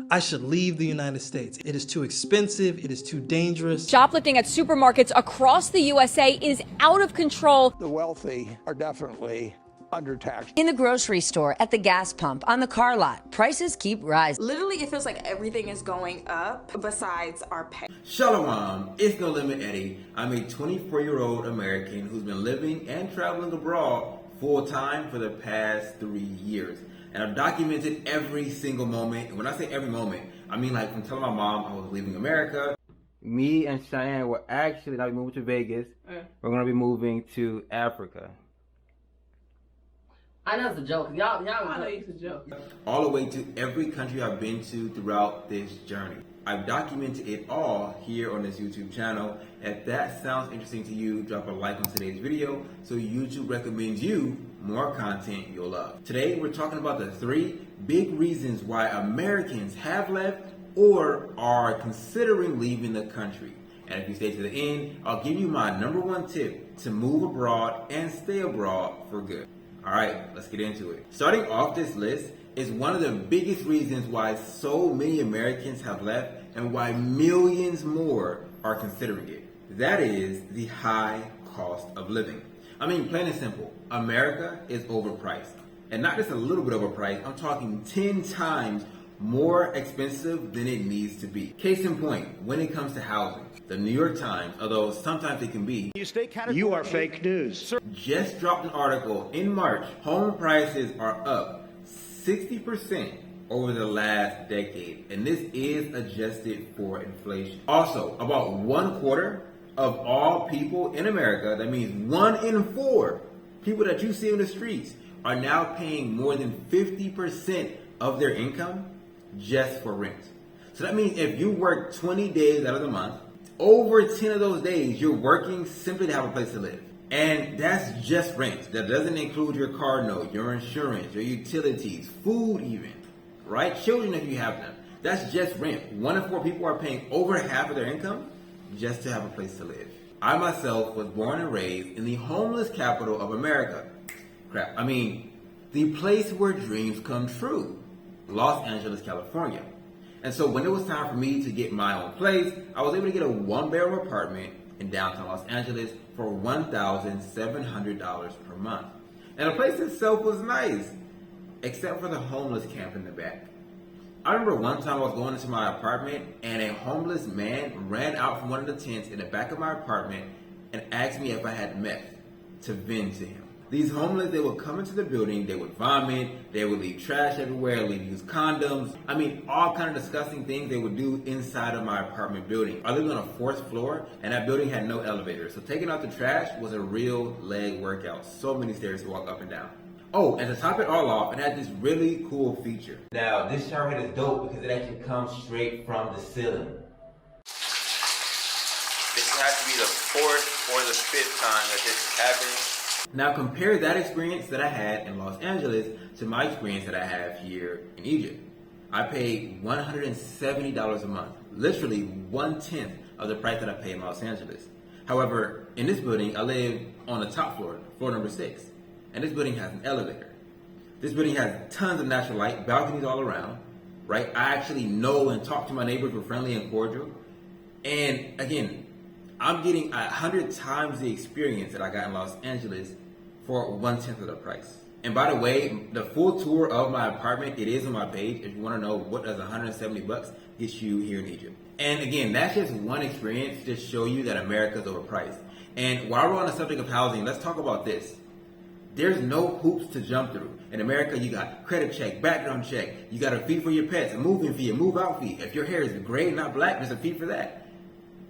I should leave the United States. It is too expensive, it is too dangerous. Shoplifting at supermarkets across the USA is out of control. The wealthy are definitely undertaxed. In the grocery store, at the gas pump, on the car lot, prices keep rising. Literally, it feels like everything is going up besides our pay. Shalom, it's No Limit Eddie. I'm a 24-year-old American who's been living and traveling abroad full-time for the past 3 years. And I've documented every single moment. And when I say every moment, I mean like from telling my mom I was leaving America. Me and Cheyenne were actually not moving to Vegas. We're going to be moving to Africa. I know it's a joke. Y'all I know it's a joke. All the way to every country I've been to throughout this journey. I've documented it all here on this YouTube channel. If that sounds interesting to you, drop a like on today's video so YouTube recommends you more content you'll love. Today we're talking about the 3 big reasons why Americans have left or are considering leaving the country. And if you stay to the end, I'll give you my #1 tip to move abroad and stay abroad for good. Alright, let's get into it. Starting off this list is one of the biggest reasons why so many Americans have left and why millions more are considering it. That is the high cost of living. I mean, plain and simple, America is overpriced. And not just a little bit overpriced, I'm talking 10 times more expensive than it needs to be. Case in point, when it comes to housing, the New York Times, although sometimes it can be, You are fake news. just dropped an article in March. Home prices are up 60% over the last decade, and this is adjusted for inflation. Also, about 1/4 of all people in America, that means 1 in 4 people that you see on the streets, are now paying more than 50% of their income just for rent. So that means if you work 20 days out of the month, over 10 of those days you're working simply to have a place to live. And that's just rent. That doesn't include your car note, your insurance, your utilities, food even, right? Children if you have them. That's just rent. 1 in 4 people are paying over half of their income just to have a place to live. I myself was born and raised in the homeless capital of America. The place where dreams come true. Los Angeles, California. And so when it was time for me to get my own place, I was able to get a 1-bedroom apartment in downtown Los Angeles for $1,700 per month. And the place itself was nice, except for the homeless camp in the back. I remember one time I was going into my apartment and a homeless man ran out from one of the tents in the back of my apartment and asked me if I had meth to vend to him. These homeless, they would come into the building, they would vomit, they would leave trash everywhere, leave used condoms. All kind of disgusting things they would do inside of my apartment building. I lived on a 4th floor and that building had no elevator. So taking out the trash was a real leg workout. So many stairs to walk up and down. Oh, and to top it all off, it had this really cool feature. Now, this shower head is dope because it actually comes straight from the ceiling. This has to be the 4th or the 5th time that this is happening. Now compare that experience that I had in Los Angeles to my experience that I have here in Egypt. I paid $170 a month, literally 1/10 of the price that I pay in Los Angeles. However, in this building, I live on the top floor, floor number 6, and this building has an elevator. This building has tons of natural light, balconies all around, right? I actually know and talk to my neighbors, we're friendly and cordial. And again, I'm getting 100 times the experience that I got in Los Angeles for 1/10 of the price. And by the way, the full tour of my apartment, it is on my page if you want to know what does $170 get you here in Egypt. And again, that's just one experience to show you that America's overpriced. And while we're on the subject of housing, let's talk about this. There's no hoops to jump through. In America, you got credit check, background check, you got a fee for your pets, a moving fee, a move out fee. If your hair is gray, not black, there's a fee for that.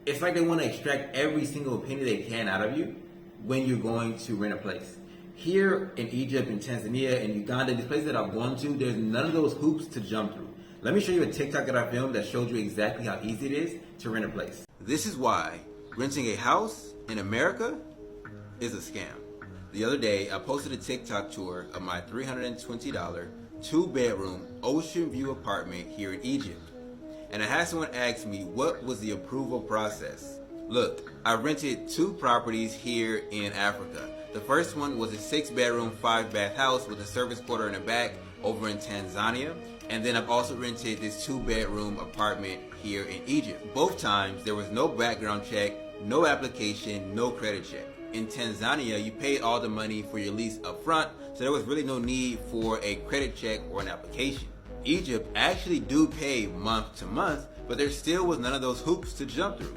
It's like they want to extract every single penny they can out of you when you're going to rent a place. Here in Egypt, in Tanzania, in Uganda, these places that I've gone to, there's none of those hoops to jump through. Let me show you a TikTok that I filmed that shows you exactly how easy it is to rent a place. This is why renting a house in America is a scam. The other day, I posted a TikTok tour of my $320 2-bedroom ocean view apartment here in Egypt. And I had someone ask me what was the approval process. Look, I rented 2 properties here in Africa. The first one was a 6-bedroom, 5-bath house with a service quarter in the back over in Tanzania. And then I've also rented this 2-bedroom apartment here in Egypt. Both times there was no background check, no application, no credit check. In Tanzania, you paid all the money for your lease up front, so there was really no need for a credit check or an application. Egypt actually do pay month to month, but there still was none of those hoops to jump through.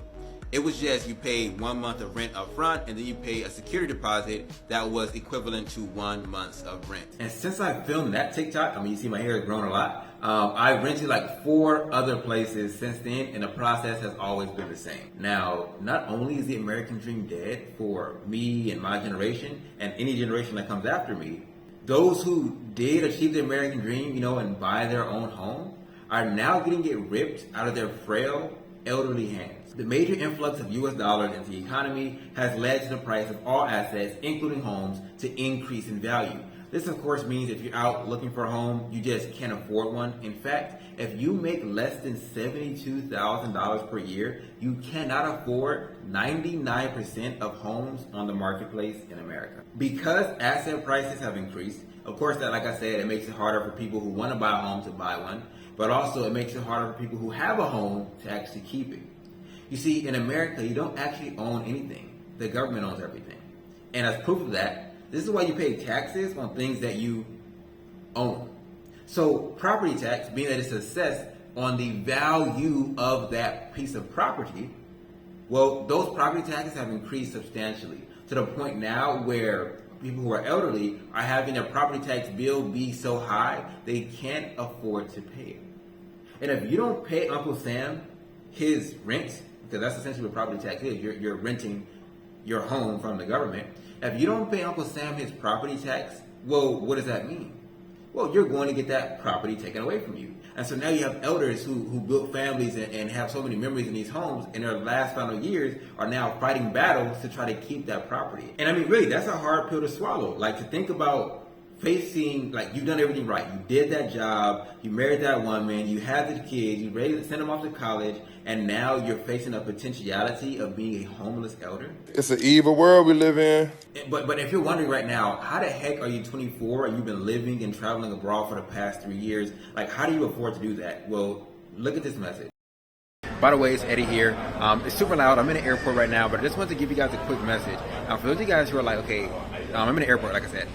It was just you paid 1 month of rent up front, and then you pay a security deposit that was equivalent to 1 month of rent. And since I filmed that TikTok, I mean, you see my hair has grown a lot. I rented like 4 other places since then, and the process has always been the same. Now, not only is the American dream dead for me and my generation, and any generation that comes after me, those who did achieve the American dream, and buy their own home, are now getting it ripped out of their frail, elderly hands. The major influx of US dollars into the economy has led to the price of all assets, including homes, to increase in value. This, of course, means if you're out looking for a home, you just can't afford one. In fact, if you make less than $72,000 per year, you cannot afford 99% of homes on the marketplace in America. Because asset prices have increased, of course, that, like I said, it makes it harder for people who want to buy a home to buy one, but also it makes it harder for people who have a home to actually keep it. You see, in America, you don't actually own anything. The government owns everything. And as proof of that, this is why you pay taxes on things that you own. So property tax, being that it's assessed on the value of that piece of property, well, those property taxes have increased substantially to the point now where people who are elderly are having their property tax bill be so high they can't afford to pay it. And if you don't pay Uncle Sam his rent, because that's essentially what property tax is, you're renting your home from the government. If you don't pay Uncle Sam his property tax, well, what does that mean? Well, you're going to get that property taken away from you. And so now you have elders who built families and have so many memories in these homes, in their last final years are now fighting battles to try to keep that property. And I mean, really, that's a hard pill to swallow. Like, to think about facing, like, you've done everything right. You did that job, you married that woman, you had the kids, you ready to send them off to college, and now you're facing a potentiality of being a homeless elder. It's an evil world we live in. But if you're wondering right now, how the heck are you 24 and you've been living and traveling abroad for the past 3 years? Like, how do you afford to do that? Well, look at this message. By the way, it's Eddie here. It's super loud. I'm in the airport right now, but I just wanted to give you guys a quick message. For those of you guys who are like, okay, I'm in the airport, like I said.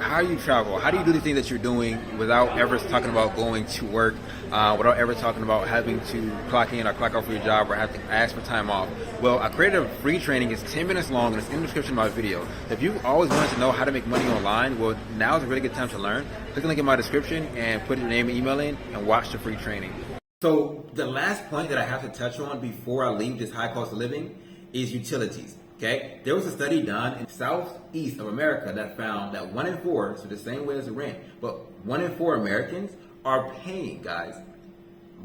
How do you travel? How do you do the things that you're doing without ever talking about going to work, without ever talking about having to clock in or clock out for your job or have to ask for time off? Well, I created a free training. It's 10 minutes long, and it's in the description of my video. If you've always wanted to know how to make money online, well, now is a really good time to learn. Click the link in my description and put your name and email in and watch the free training. So the last point that I have to touch on before I leave this high cost of living is utilities. Okay, there was a study done in southeast of America that found that 1 in 4, so the same way as the rent, but 1 in 4 Americans are paying, guys,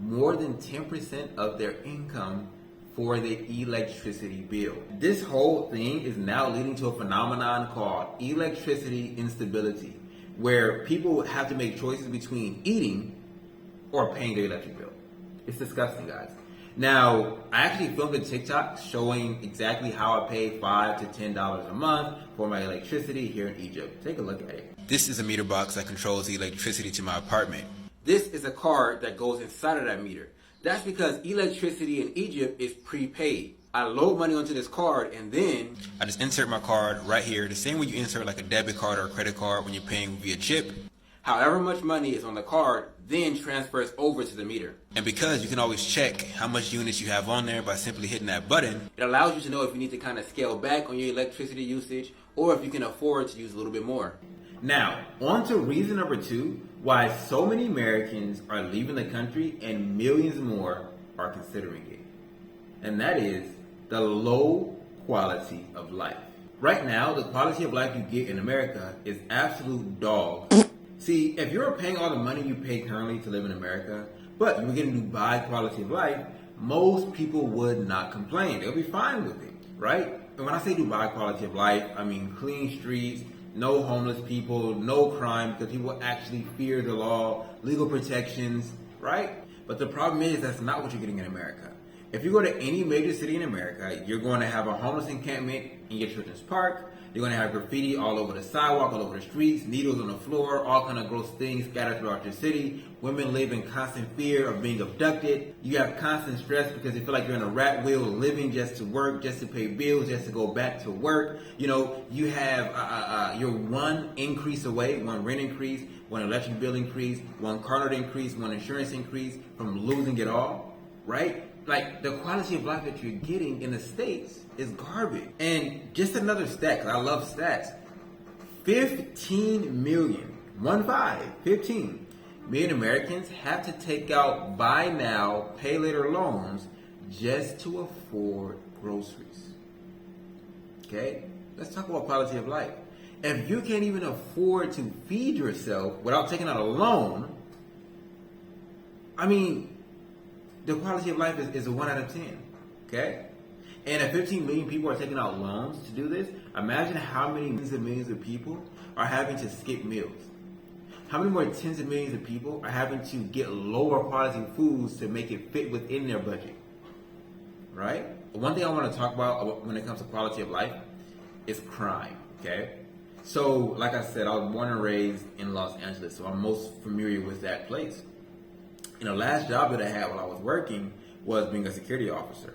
more than 10% of their income for the electricity bill. This whole thing is now leading to a phenomenon called electricity instability, where people have to make choices between eating or paying their electric bill. It's disgusting, guys. Now, I actually filmed a TikTok showing exactly how I pay $5 to $10 a month for my electricity here in Egypt. Take a look at it. This is a meter box that controls the electricity to my apartment. This is a card that goes inside of that meter. That's because electricity in Egypt is prepaid. I load money onto this card and then I just insert my card right here, the same way you insert like a debit card or a credit card when you're paying via chip. However much money is on the card then transfers over to the meter. And because you can always check how much units you have on there by simply hitting that button, it allows you to know if you need to kind of scale back on your electricity usage or if you can afford to use a little bit more. Now, on to reason number 2, why so many Americans are leaving the country and millions more are considering it. And that is the low quality of life. Right now, the quality of life you get in America is absolute dog. See, if you're paying all the money you pay currently to live in America, but you were getting Dubai quality of life, most people would not complain. They'll be fine with it, right? And when I say Dubai quality of life, I mean clean streets, no homeless people, no crime, because people actually fear the law, legal protections, right? But the problem is that's not what you're getting in America. If you go to any major city in America, you're going to have a homeless encampment in your children's park. You're going to have graffiti all over the sidewalk, all over the streets, needles on the floor, all kind of gross things scattered throughout your city. Women live in constant fear of being abducted. You have constant stress because you feel like you're in a rat wheel, living just to work, just to pay bills, just to go back to work. You know, you have you're one increase away, one rent increase, one electric bill increase, one car note increase, one insurance increase from losing it all, right? Like, the quality of life that you're getting in the States is garbage. And just another stat, because I love stats. 15 million Americans have to take out buy now, pay later loans just to afford groceries. Okay? Let's talk about quality of life. If you can't even afford to feed yourself without taking out a loan, I mean, the quality of life is a 1 out of 10, okay? And if 15 million people are taking out loans to do this, imagine how many millions of people are having to skip meals. How many more tens of millions of people are having to get lower quality foods to make it fit within their budget, right? One thing I want to talk about when it comes to quality of life is crime, okay? So, like I said, I was born and raised in Los Angeles, so I'm most familiar with that place. And the last job that I had while I was working was being a security officer.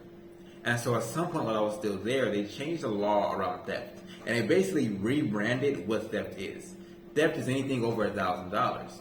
And so at some point while I was still there, they changed the law around theft. And they basically rebranded what theft is. Theft is anything over $1,000.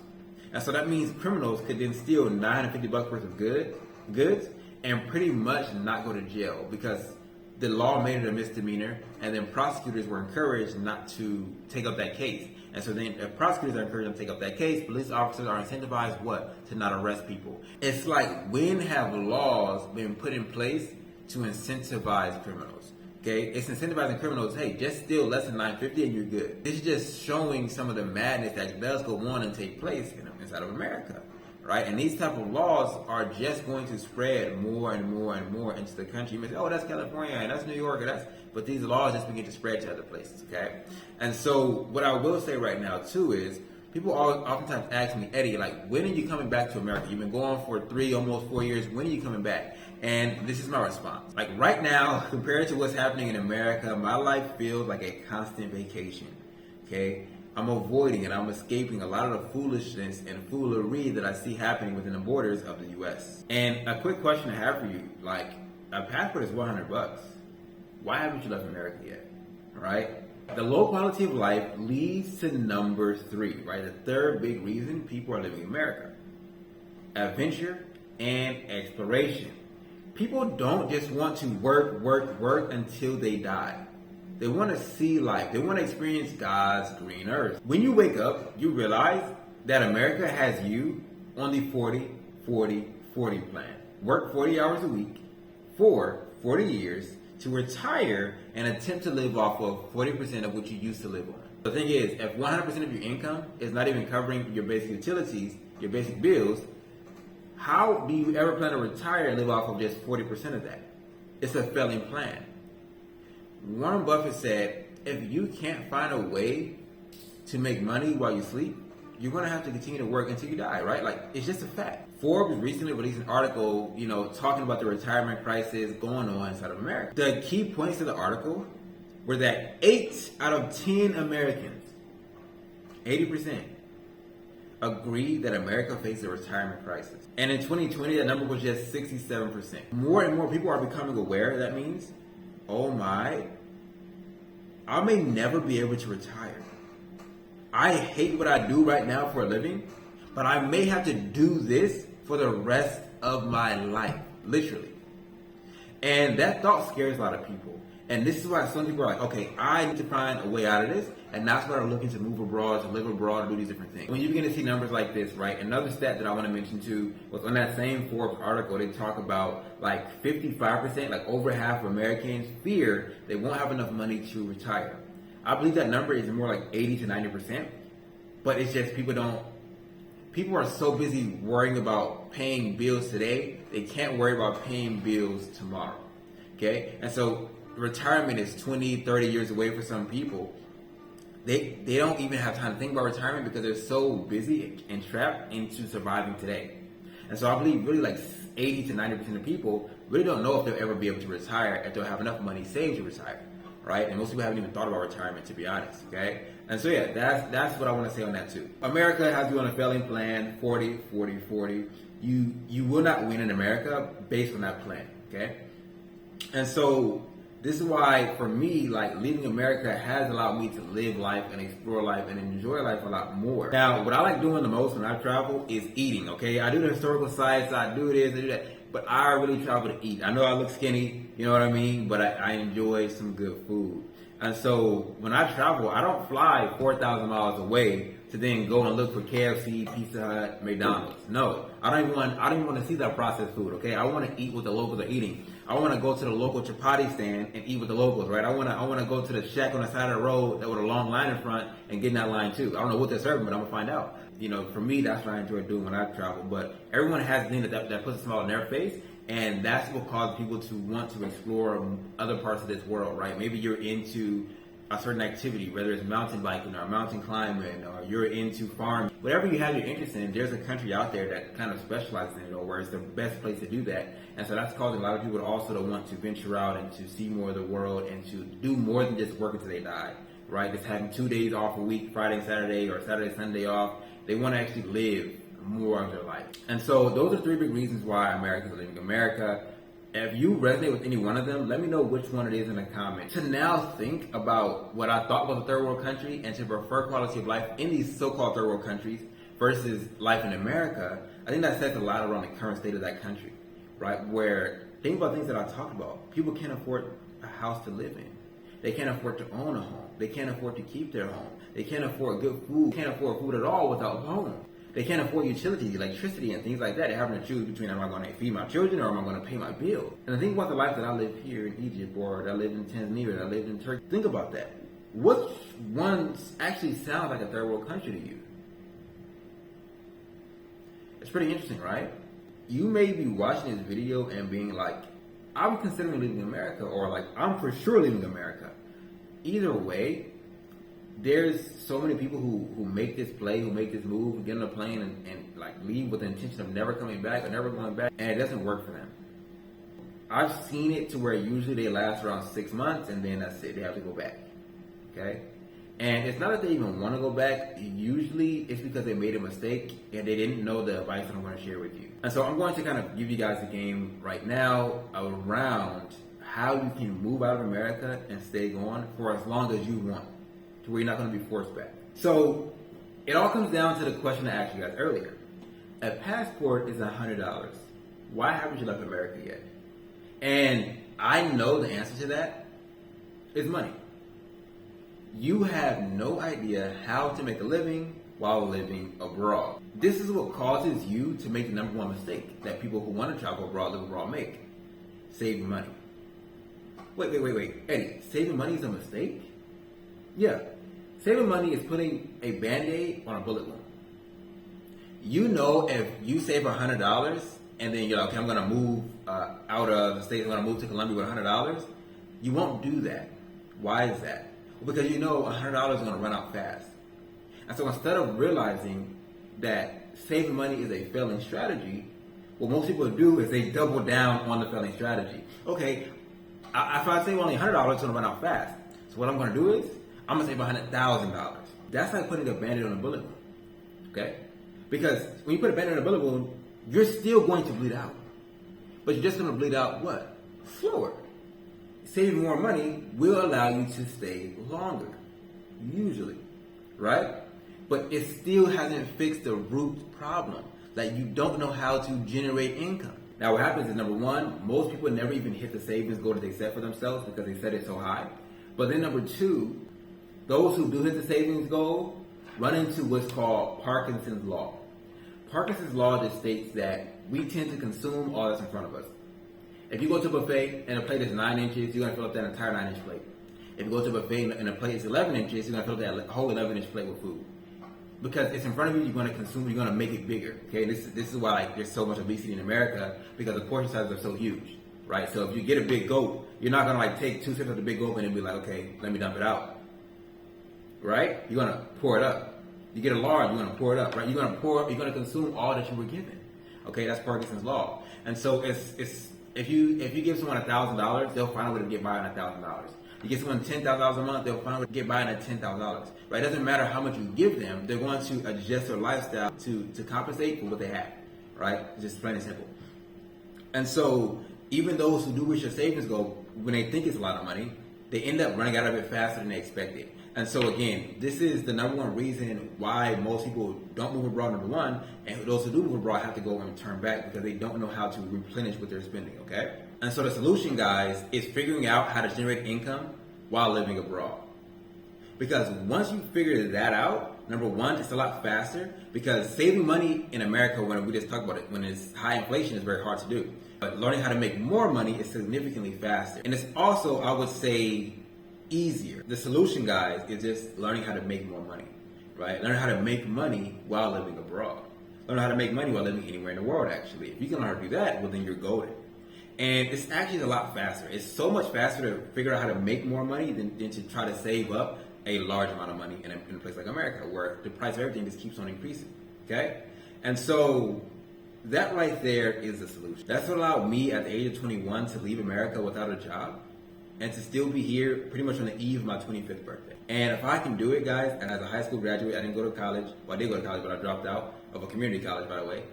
And so that means criminals could then steal $950 worth of goods and pretty much not go to jail because the law made it a misdemeanor, and then prosecutors were encouraged not to take up that case. And so then if prosecutors are encouraged to take up that case, police officers are incentivized what? To not arrest people. It's like, when have laws been put in place to incentivize criminals? Okay, it's incentivizing criminals, hey, just steal less than $950 and you're good. This is just showing some of the madness that does go on and take place inside of America, right? And these type of laws are just going to spread more and more and more into the country. You may say, oh, that's California, and that's New York, and but these laws just begin to spread to other places, okay? And so what I will say right now, too, is people oftentimes ask me, Eddie, like, when are you coming back to America? You've been going for 3, almost 4 years. When are you coming back? And this is my response. Like, right now, compared to what's happening in America, my life feels like a constant vacation, okay? I'm avoiding and I'm escaping a lot of the foolishness and foolery that I see happening within the borders of the U.S. And a quick question I have for you, like, a passport is $100. Why haven't you left America yet, right? The low quality of life leads to number 3, right? The third big reason people are leaving America. Adventure and exploration. People don't just want to work until they die. They want to see life. They want to experience God's green earth. When you wake up, you realize that America has you on the 40-40-40 plan. Work 40 hours a week for 40 years to retire and attempt to live off of 40% of what you used to live on. The thing is, if 100% of your income is not even covering your basic utilities, your basic bills, how do you ever plan to retire and live off of just 40% of that? It's a failing plan. Warren Buffett said, if you can't find a way to make money while you sleep, you're going to have to continue to work until you die, right? Like, it's just a fact. Forbes recently released an article, talking about the retirement crisis going on inside of America. The key points of the article were that 8 out of 10 Americans, 80%, agree that America faces a retirement crisis. And in 2020, that number was just 67%. More and more people are becoming aware that means, oh my, I may never be able to retire. I hate what I do right now for a living, but I may have to do this for the rest of my life, literally. And that thought scares a lot of people. And this is why some people are like, okay, I need to find a way out of this. And that's why they're looking to move abroad, to live abroad, to do these different things. When you begin to see numbers like this, right? Another stat that I want to mention too was on that same Forbes article, they talk about like 55%, like over half of Americans fear they won't have enough money to retire. I believe that number is more like 80 to 90%. But it's just people are so busy worrying about paying bills today, they can't worry about paying bills tomorrow. Okay? And so retirement is 20, 30 years away for some people. They don't even have time to think about retirement because they're so busy and trapped into surviving today. And so I believe really like 80 to 90% of people really don't know if they'll ever be able to retire, if they'll have enough money saved to retire, right? And most people haven't even thought about retirement, to be honest, okay? And so yeah, that's what I want to say on that too. America has you on a failing plan, 40, 40, 40. You will not win in America based on that plan, okay? And so this is why, for me, like, leaving America has allowed me to live life and explore life and enjoy life a lot more. Now, what I like doing the most when I travel is eating, okay? I do the historical sites, I do this, I do that, but I really travel to eat. I know I look skinny, you know what I mean? But I enjoy some good food. And so when I travel, I don't fly 4,000 miles away to then go and look for KFC, Pizza Hut, McDonald's. No, I don't even want to see that processed food, okay? I want to eat what the locals are eating. I want to go to the local chapati stand and eat with the locals, right? I want to go to the shack on the side of the road that with a long line in front and get in that line too. I don't know what they're serving, but I'm gonna find out. You know, for me, that's what I enjoy doing when I travel. But everyone has things that puts a smile on their face, and that's what causes people to want to explore other parts of this world, right? Maybe you're into a certain activity, whether it's mountain biking or mountain climbing, or you're into farming. Whatever you have your interest in, there's a country out there that kind of specializes in it, or where it's the best place to do that. And so that's causing a lot of people also to want to venture out and to see more of the world and to do more than just work until they die, right? Just having 2 days off a week, Friday and Saturday, or Saturday, Sunday off. They want to actually live more of their life. And so those are 3 big reasons why Americans are leaving America. If you resonate with any one of them, let me know which one it is in the comments. To now think about what I thought was a third world country and to prefer quality of life in these so-called third world countries versus life in America, I think that says a lot around the current state of that country, right? Where, think about things that I talked about. People can't afford a house to live in. They can't afford to own a home. They can't afford to keep their home. They can't afford good food. Can't afford food at all without a home. They can't afford utilities, electricity, and things like that. They're having to choose between, am I going to feed my children or am I going to pay my bill? And I think about the life that I live here in Egypt, or that I lived in Tanzania, that I lived in Turkey. Think about that. Which one actually sounds like a third world country to you? It's pretty interesting, right? You may be watching this video and being like, I'm considering leaving America, or like, I'm for sure leaving America. Either way, there's so many people who make this play, who make this move, get on a plane and like leave with the intention of never coming back or never going back, and it doesn't work for them. I've seen it to where usually they last around 6 months and then that's it, they have to go back, okay? And it's not that they even want to go back. Usually it's because they made a mistake and they didn't know the advice that I'm going to share with you. And so I'm going to kind of give you guys a game right now around how you can move out of America and stay gone for as long as you want, to where you're not going to be forced back. So it all comes down to the question I asked you guys earlier. A passport is $100. Why haven't you left America yet? And I know the answer to that is money. You have no idea how to make a living while living abroad. This is what causes you to make the number one mistake that people who want to travel abroad, live abroad make. Saving money. Wait. Eddie, saving money is a mistake? Yeah. Saving money is putting a Band-Aid on a bullet wound. You know, if you save $100 and then you're like, okay, I'm going to move out of the state, I'm going to move to Colombia with $100, you won't do that. Why is that? Well, because you know $100 is going to run out fast. And so instead of realizing that saving money is a failing strategy, what most people do is they double down on the failing strategy. Okay, if I save only $100, it's going to run out fast. So what I'm going to do is, I'm going to save $100,000. That's like putting a Band-Aid on a bullet wound, okay? Because when you put a Band-Aid on a bullet wound, you're still going to bleed out. But you're just going to bleed out what? Slower. Saving more money will allow you to stay longer, usually, right? But it still hasn't fixed the root problem, that you don't know how to generate income. Now what happens is, number one, most people never even hit the savings goal that they set for themselves because they set it so high. But then number two, those who do hit the savings goal run into what's called Parkinson's Law. Parkinson's Law just states that we tend to consume all that's in front of us. If you go to a buffet and a plate is 9 inches, you're going to fill up that entire 9-inch plate. If you go to a buffet and a plate is 11 inches, you're going to fill up that whole 11-inch plate with food. Because it's in front of you, you're going to consume, you're going to make it bigger. Okay, this is why there's so much obesity in America, because the portion sizes are so huge, right? So if you get a big gulp, you're not going to take 2 sips of the big gulp and then be like, okay, let me dump it out. Right? You're going to pour it up. You get a large, you're going to pour it up, right? You're going to consume all that you were given. Okay, that's Parkinson's law. And so it's if you give someone $1,000, they'll find a way to get by on $1,000. You give someone $10,000 a month, they'll find a way to get by on that $10,000. Right? It doesn't matter how much you give them; they're going to adjust their lifestyle to compensate for what they have. Right? Just plain and simple. And so even those who do reach their savings goal, when they think it's a lot of money, they end up running out of it faster than they expected. And so again, this is the number one reason why most people don't move abroad, number one, and those who do move abroad have to go and turn back because they don't know how to replenish what they're spending, okay? And so the solution, guys, is figuring out how to generate income while living abroad. Because once you figure that out, number one, it's a lot faster because saving money in America, when we just talked about it, when it's high inflation, is very hard to do. But learning how to make more money is significantly faster. And it's also, I would say, easier. The solution, guys, is just learning how to make more money, right? Learn how to make money while living abroad. Learn how to make money while living anywhere in the world, actually. If you can learn how to do that, well, then you're golden. And it's actually a lot faster. It's so much faster to figure out how to make more money than to try to save up a large amount of money in a place like America, where the price of everything just keeps on increasing, okay? And so that right there is the solution. That's what allowed me at the age of 21 to leave America without a job and to still be here pretty much on the eve of my 25th birthday. And if I can do it, guys, and as a high school graduate, I didn't go to college. Well, I did go to college, but I dropped out of a community college, by the way.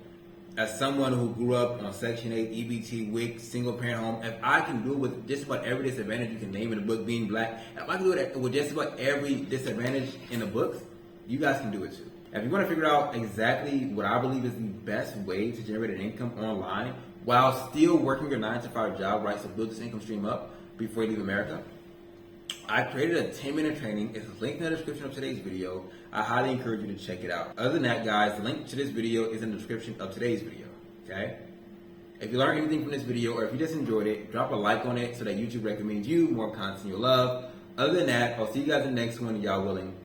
As someone who grew up on Section 8, EBT, WIC, single parent home, if I can do it with just about every disadvantage you can name in the book, being black, if I can do it with just about every disadvantage in the books, you guys can do it too. If you want to figure out exactly what I believe is the best way to generate an income online while still working your 9-to-5 job, right, so build this income stream up before you leave America, I created a 10-minute training. It's linked in the description of today's video. I highly encourage you to check it out. Other than that, guys, the link to this video is in the description of today's video, okay? If you learned anything from this video or if you just enjoyed it, drop a like on it so that YouTube recommends you more content you'll love. Other than that, I'll see you guys in the next one, y'all willing.